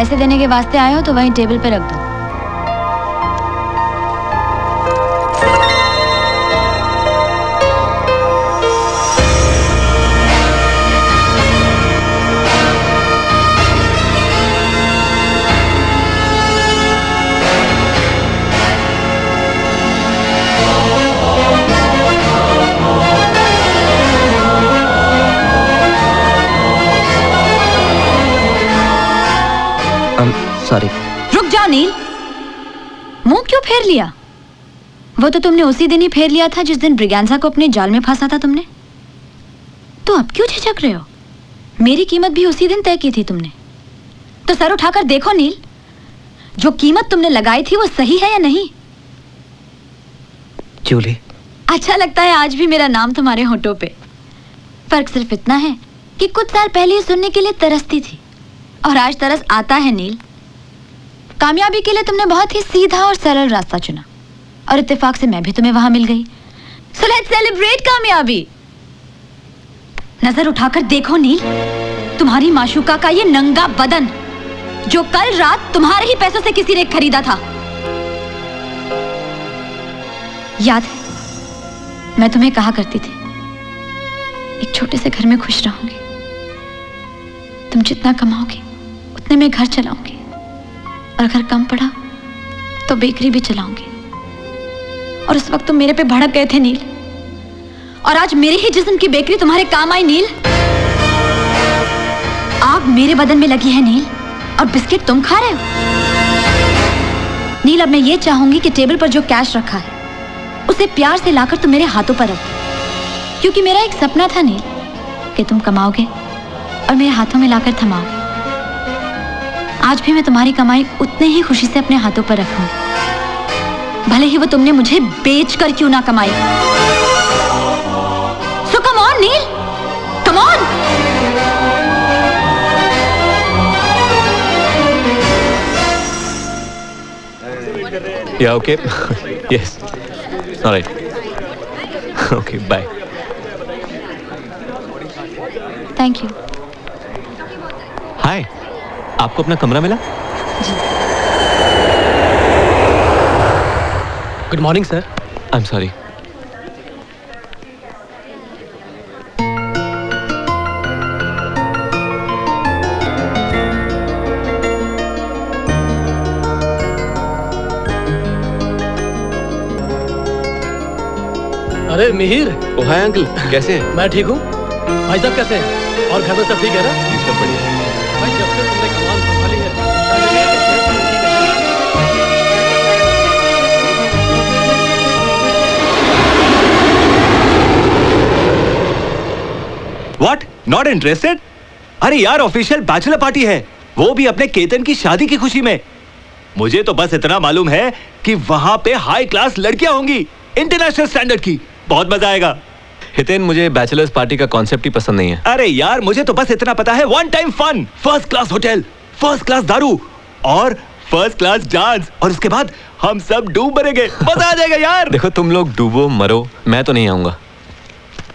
पैसे देने के वास्ते आए हो तो वहीं टेबल पे रख दो। सॉरी। रुक जाओ नील, मुंह क्यों फेर लिया? वो तो तुमने उसी दिन ही फेर लिया था जिस दिन ब्रिगेंजा को अपने जाल में फंसा था तुमने। तो अब क्यों झिझक रहे हो? मेरी कीमत भी उसी दिन तय की थी तुमने। तो सर उठाकर देखो नील, जो कीमत तुमने लगाई थी वो सही है या नहीं? जूली, अच्छा लगता है आज भी मेरा नाम तुम्हारे होठों पे। फर्क सिर्फ इतना है कि कुछ साल पहले ये सुनने के लिए तरसती थी और आज तरस आता है नील। कामयाबी के लिए तुमने बहुत ही सीधा और सरल रास्ता चुना और इत्तेफाक से मैं भी तुम्हें वहां मिल गई। सो लेट्स सेलिब्रेट कामयाबी। नजर उठाकर देखो नील, तुम्हारी माशूका का ये नंगा बदन जो कल रात तुम्हारे ही पैसों से किसी ने खरीदा था। याद है मैं तुम्हें कहा करती थी एक छोटे से घर में खुश रहूंगी, तुम जितना कमाओगे उतने में घर चलाऊंगी और अगर कम पड़ा तो बेकरी भी चलाऊंगी। और उस वक्त तुम मेरे पे भड़क गए थे नील, और आज मेरे ही जिस्म की बेकरी तुम्हारे काम आई नील। आग मेरे बदन में लगी है नील और बिस्किट तुम खा रहे हो। नील अब मैं ये चाहूंगी कि टेबल पर जो कैश रखा है उसे प्यार से लाकर तुम मेरे हाथों पर रख दो, क्योंकि मेरा एक सपना था नील कि तुम कमाओगे और मेरे हाथों में लाकर थमाओगे। आज भी मैं तुम्हारी कमाई उतने ही खुशी से अपने हाथों पर रखूं, भले ही वो तुमने मुझे बेच कर क्यों ना कमाई। So come on Neel, come on. Yeah, okay. Yes. All right. Okay, bye. Thank you. Hi. आपको अपना कमरा मिला? जी। Good morning sir. I am sorry. अरे मिहिर। ओ हाय अंकल, कैसे हैं? मैं ठीक हूँ। भाई साहब कैसे हैं? और घर में सब ठीक है ना? जी सब बढ़िया। भाई जब से तुमने कमाल संभाली है What? Not interested? अरे यार ऑफिशियल बैचलर पार्टी है, वो भी अपने केतन की शादी की खुशी में। मुझे तो बस इतना मालूम है कि वहां पे हाई क्लास लड़कियां होंगी, इंटरनेशनल स्टैंडर्ड की। बहुत मजा आएगा। हितेन, मुझे बैचलर्स पार्टी का कॉन्सेप्ट ही पसंद नहीं है। अरे यार मुझे तो बस इतना पता है, one time fun, first class hotel, first class दारू और फर्स्ट क्लास डांस, और उसके बाद हम सब डूब मरेंगे। मजा आ जाएगा यार। देखो तुम लोग डूबो मरो, मैं तो नहीं आऊंगा।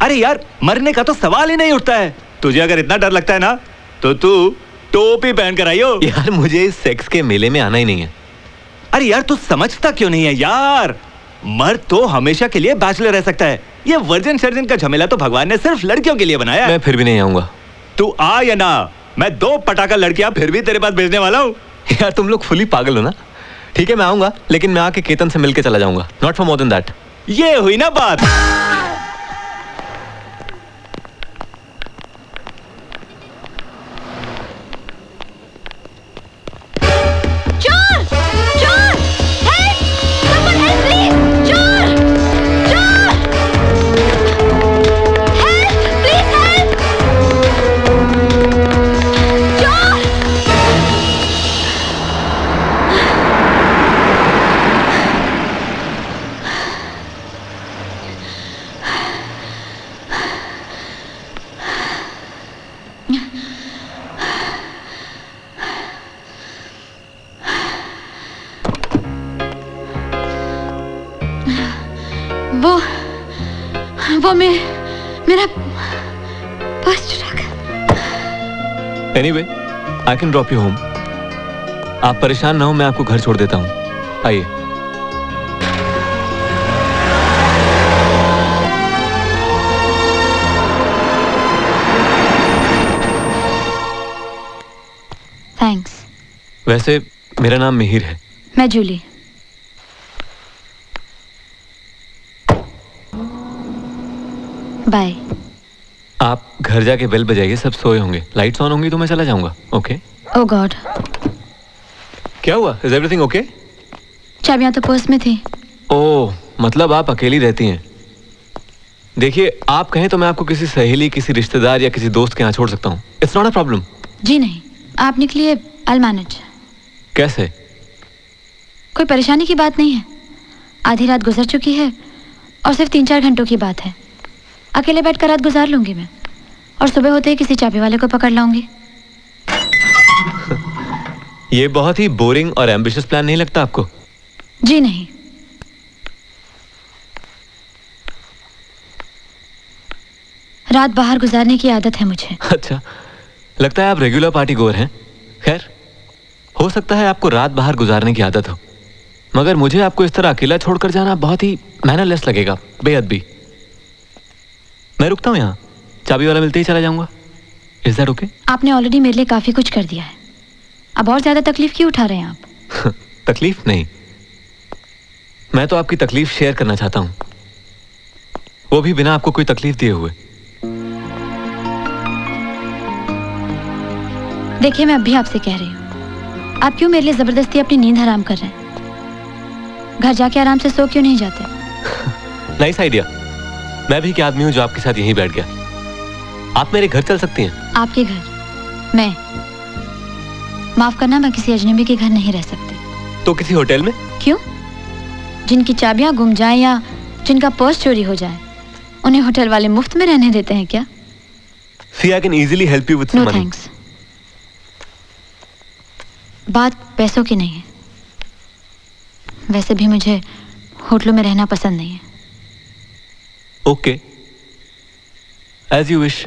अरे यार मरने का तो सवाल ही नहीं उठता है। तुझे अगर इतना डर लगता है ना तो तू टोपी पहन कर आइयो। यार मुझे इस सेक्स के मेले में आना ही नहीं है। अरे यार तू समझता क्यों नहीं है यार, मर्द तो हमेशा के लिए बैचलर रह सकता है। ये वर्जिन सर्जन का झमेला तो भगवान ने सिर्फ लड़कियों के लिए बनाया है। मैं फिर भी नहीं आऊंगा। तू आ या ना, मैं 2 पटाखा लड़कियां फिर भी तेरे पास भेजने वाला हूँ। यार तुम लोग फुली पागल हो ना। ठीक है मैं आऊंगा, लेकिन मैं आके केतन से मिलके चला जाऊंगा, not for more than that. ये हुई ना बात। वो मेरा पर्स चुरा गया। Anyway, I can drop you home. आप परेशान ना हो, मैं आपको घर छोड़ देता हूँ। आइए। थैंक्स। वैसे मेरा नाम मिहिर है। मैं जूली। बाय। आप घर जाके बेल बजाइए, सब सोए होंगे। लाइट्स ऑन होंगी तो मैं चला जाऊंगा। ओके? ओह गॉड। क्या हुआ? Is everything okay? चाबियां तो पर्स में थी। ओह, मतलब आप अकेली रहती हैं। देखिए, आप कहें तो मैं आपको किसी सहेली, किसी रिश्तेदार या किसी दोस्त के यहाँ छोड़ सकता हूँ। It's not a problem. जी नहीं, आप निकलिए, I'll manage। कैसे? कोई परेशानी की बात नहीं है। आधी रात गुजर चुकी है और सिर्फ 3-4 घंटों की बात है। अकेले बैठकर रात गुजार लूंगी मैं, और सुबह होते ही किसी चाबी वाले को पकड़ लाऊंगी। ये बहुत ही बोरिंग और एम्बिशियस प्लान नहीं लगता आपको? जी नहीं। रात बाहर गुजारने की आदत है मुझे। अच्छा, लगता है आप रेगुलर पार्टी गोअर हैं। खैर, हो सकता है आपको रात बाहर गुजारने की आदत हो, मगर मुझे आपको इस तरह अकेला छोड़कर जाना बहुत ही मैनरलेस लगेगा, बेअदबी। मैं रुकता हूँ यहाँ, चाबी वाला मिलते ही चला जाऊंगा। Is that okay? आपने ऑलरेडी मेरे लिए काफी कुछ कर दिया है, अब और ज्यादा तकलीफ क्यों उठा रहे हैं आप? तकलीफ नहीं, मैं तो आपकी तकलीफ शेयर करना चाहता हूँ, वो भी बिना आपको कोई तकलीफ दिए हुए। देखिए, मैं अब भी आपसे कह रही हूँ, आप क्यों मेरे लिए जबरदस्ती अपनी नींद हराम कर रहे हैं? घर जाके आराम से सो क्यों नहीं जाते? Nice idea. मैं भी क्या आदमी हूँ जो आपके साथ यहीं बैठ गया। आप मेरे घर चल सकती हैं। आपके घर? मैं? माफ करना, मैं किसी अजनबी के घर नहीं रह सकती। तो किसी होटल में? क्यों? जिनकी चाबियां गुम जाएं या जिनका पर्स चोरी हो जाए, उन्हें होटल वाले मुफ्त में रहने देते हैं क्या? See, I can easily help you with some no money. Thanks. बात पैसों की नहीं है। वैसे भी मुझे होटलों में रहना पसंद नहीं है। Okay. As you wish.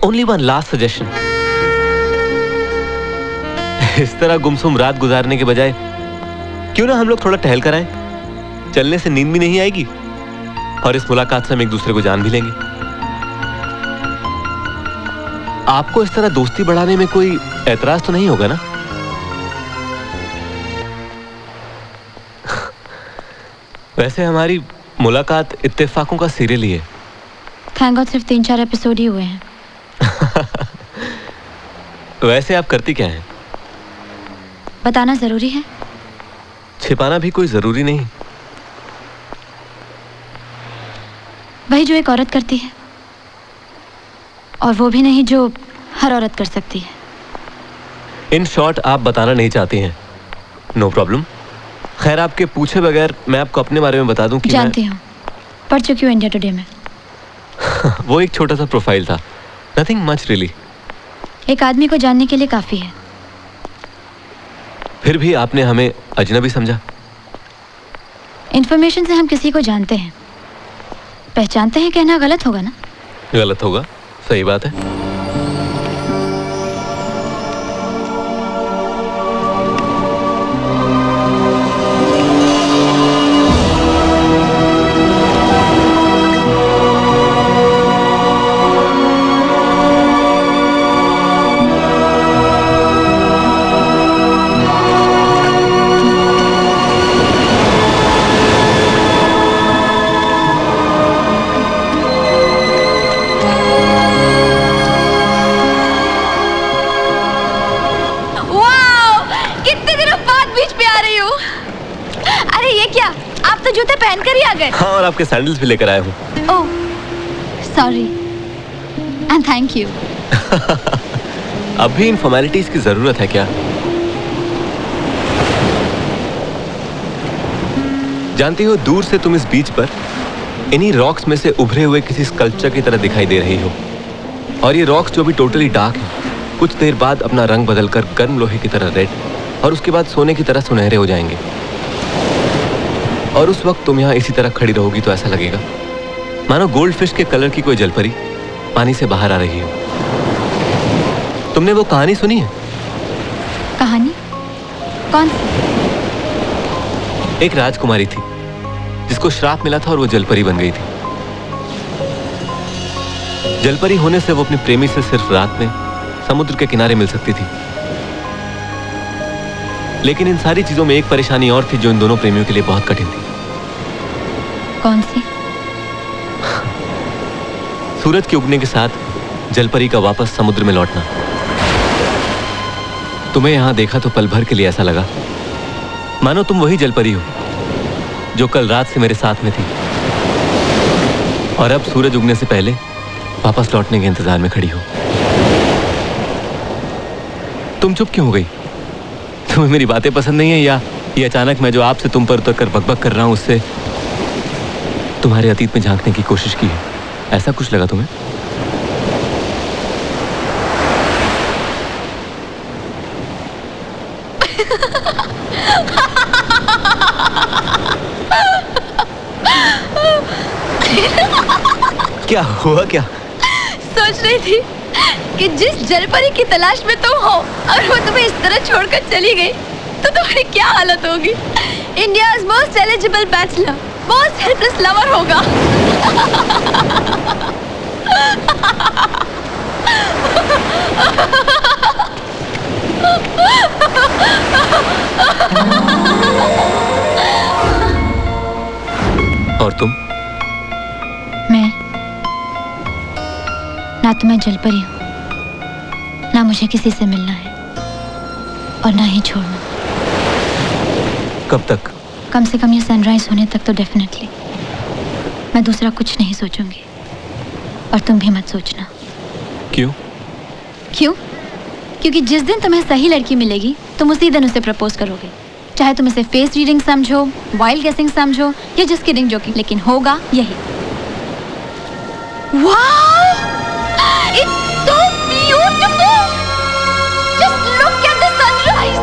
Only one last suggestion. इस तरह गुमसुम रात गुजारने के बजाय क्यों ना हम लोग थोड़ा टहल कर आए? चलने से नींद भी नहीं आएगी और इस मुलाकात से हम एक दूसरे को जान भी लेंगे। आपको इस तरह दोस्ती बढ़ाने में कोई ऐतराज तो नहीं होगा ना? वैसे हमारी मुलाकात इत्तेफाकों का सीरियल ही है। थैंक गॉड सिर्फ 3-4 एपिसोड ही हुए हैं। वैसे आप करती क्या हैं? बताना जरूरी है? छिपाना भी कोई जरूरी नहीं। वही जो एक औरत करती है, और वो भी नहीं जो हर औरत कर सकती है। इन शॉर्ट, आप बताना नहीं चाहती हैं। No problem. खैर, आपके पूछे बगैर मैं आपको अपने बारे में बता दूं कि जानती हूँ, पढ़ चुकी हूँ इंडिया टुडे में। वो एक छोटा सा प्रोफाइल था, नथिंग मच रियली। एक आदमी को जानने के लिए काफी है। फिर भी आपने हमें अजनबी समझा। इंफॉर्मेशन से हम किसी को जानते हैं, पहचानते हैं कहना गलत होगा ना? गलत होगा, सही बात है। जूते पहनकर ही आ गए। हाँ, और आपके सैंडल्स भी लेकर आया हूँ। ओह, सॉरी एंड थैंक यू। अब भी इन फॉर्मेलिटीज की जरूरत है क्या? जानती हो, दूर से तुम इस बीच पर इन्हीं रॉक्स में से उभरे हुए किसी स्कल्पचर की तरह दिखाई दे रही हो, और ये रॉक्स जो भी टोटली डार्क है, कुछ देर बाद अपना रंग बदलकर गर्म लोहे की तरह रेड और उसके बाद सोने की तरह सुनहरे हो जाएंगे। और उस वक्त तुम यहाँ इसी तरह खड़ी रहोगी तो ऐसा लगेगा मानो गोल्ड फिश के कलर की कोई जलपरी पानी से बाहर आ रही है। तुमने वो कहानी सुनी है? कहानी? कौन सी? एक राजकुमारी थी जिसको श्राप मिला था और वो जलपरी बन गई थी। जलपरी होने से वो अपने प्रेमी से सिर्फ रात में समुद्र के किनारे मिल सकती थी। लेकिन इन सारी चीजों में एक परेशानी और थी जो इन दोनों प्रेमियों के लिए बहुत कठिन थी। कौन सी? सूरज के उगने के साथ जलपरी का वापस समुद्र में लौटना। तुम्हें यहां देखा तो पल भर के लिए ऐसा लगा मानो तुम वही जलपरी हो जो कल रात से मेरे साथ में थी और अब सूरज उगने से पहले वापस लौटने के इंतजार में खड़ी हो। तुम चुप क्यों हो गई? तुम्हें मेरी बातें पसंद नहीं है या ये अचानक मैं जो आपसे तुम पर उतर कर बकबक कर रहा हूं उससे तुम्हारे अतीत में झांकने की कोशिश की है? ऐसा कुछ लगा तुम्हें? क्या हुआ? क्या सोच रही थी कि जिस जलपरी की तलाश में तुम हो और वो तुम्हें इस तरह छोड़कर चली गई तो तुम्हारी क्या हालत होगी? India's most eligible bachelor, most helpless lover होगा। और तुम? मैं ना तो मैं जलपरी हूं, ना मुझे किसी से मिलना है और ना ही छोड़ना। कब तक? कम से कम ये सनराइज होने तक तो डेफिनेटली। मैं दूसरा कुछ नहीं सोचूंगी और तुम भी मत सोचना। क्यों? क्यों? क्योंकि जिस दिन तुम्हें सही लड़की मिलेगी तुम उसी दिन उसे प्रपोज करोगे, चाहे तुम इसे फेस रीडिंग समझो, वाइल्ड गेसिंग समझो या जस्ट किडिंग जोकिंग, लेकिन होगा यही। Wow! It's so beautiful! Just look at the sunrise!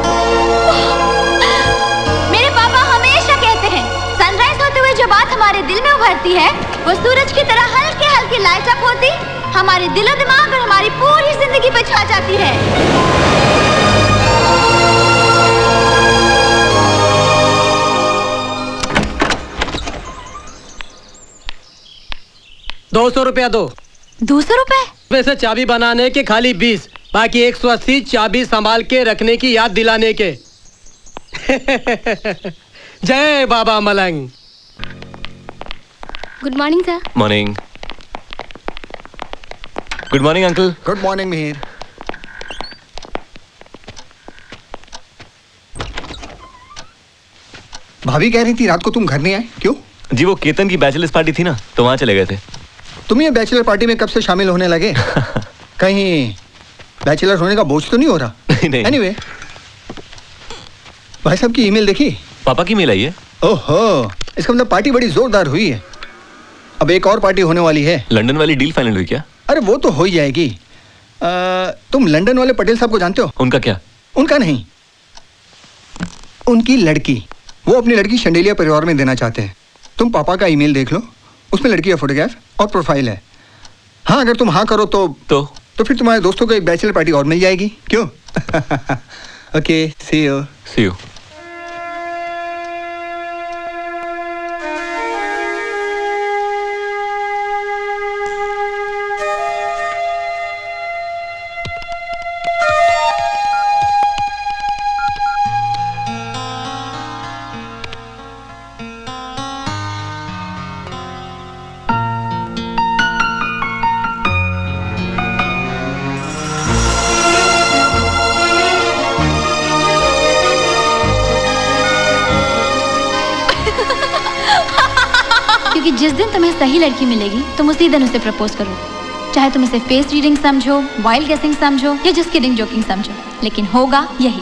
मेरे पापा हमेशा कहते हैं सनराइज होते हुए जो बात हमारे दिल में उभरती है वो सूरज की तरह हल्के हल्के लाइट अप होती हमारे दिलो दिमाग और हमारी पूरी जिंदगी पे छा जाती है। 200 रुपया दो। 200 रुपए? वैसे चाबी बनाने के खाली 20, बाकी 180 चाबी संभाल के रखने की याद दिलाने के। जय बाबा मलंग। Good morning sir. Morning. Good morning uncle. Good morning Mihir. भाभी कह रही थी रात को तुम घर नहीं आए, क्यों? जी वो केतन की बैचलर्स पार्टी थी ना, तो वहां चले गए थे। तुम ये बैचलर पार्टी में कब से शामिल होने लगे? कहीं बैचलर होने का बोझ तो नहीं हो रहा? नहीं। एनीवे, भाई साहब की ईमेल देखी? पापा की मेल आई है। ओहो, इसका मतलब पार्टी बड़ी जोरदार हुई है। अब एक और पार्टी होने वाली है। लंदन वाली डील फाइनल हुई क्या? अरे वो तो हो ही जाएगी। तुम लंदन वाले पटेल साहब को जानते हो? उनका क्या? उनका नहीं, उनकी लड़की। वो अपनी लड़की शंडेलिया परिवार में देना चाहते हैं। तुम पापा का ईमेल देख लो, उसमें लड़की का फोटोग्राफ और प्रोफाइल है। हाँ, अगर तुम हाँ करो तो फिर तुम्हारे दोस्तों को एक बैचलर पार्टी और मिल जाएगी, क्यों? Okay, see you. See you. क्योंकि जिस दिन तुम्हें सही लड़की मिलेगी तुम उसी दिन उसे प्रपोज करोगे, चाहे तुम इसे फेस रीडिंग समझो, वाइल्ड गेसिंग समझो या जस्ट किडिंग जोकिंग समझो, लेकिन होगा यही।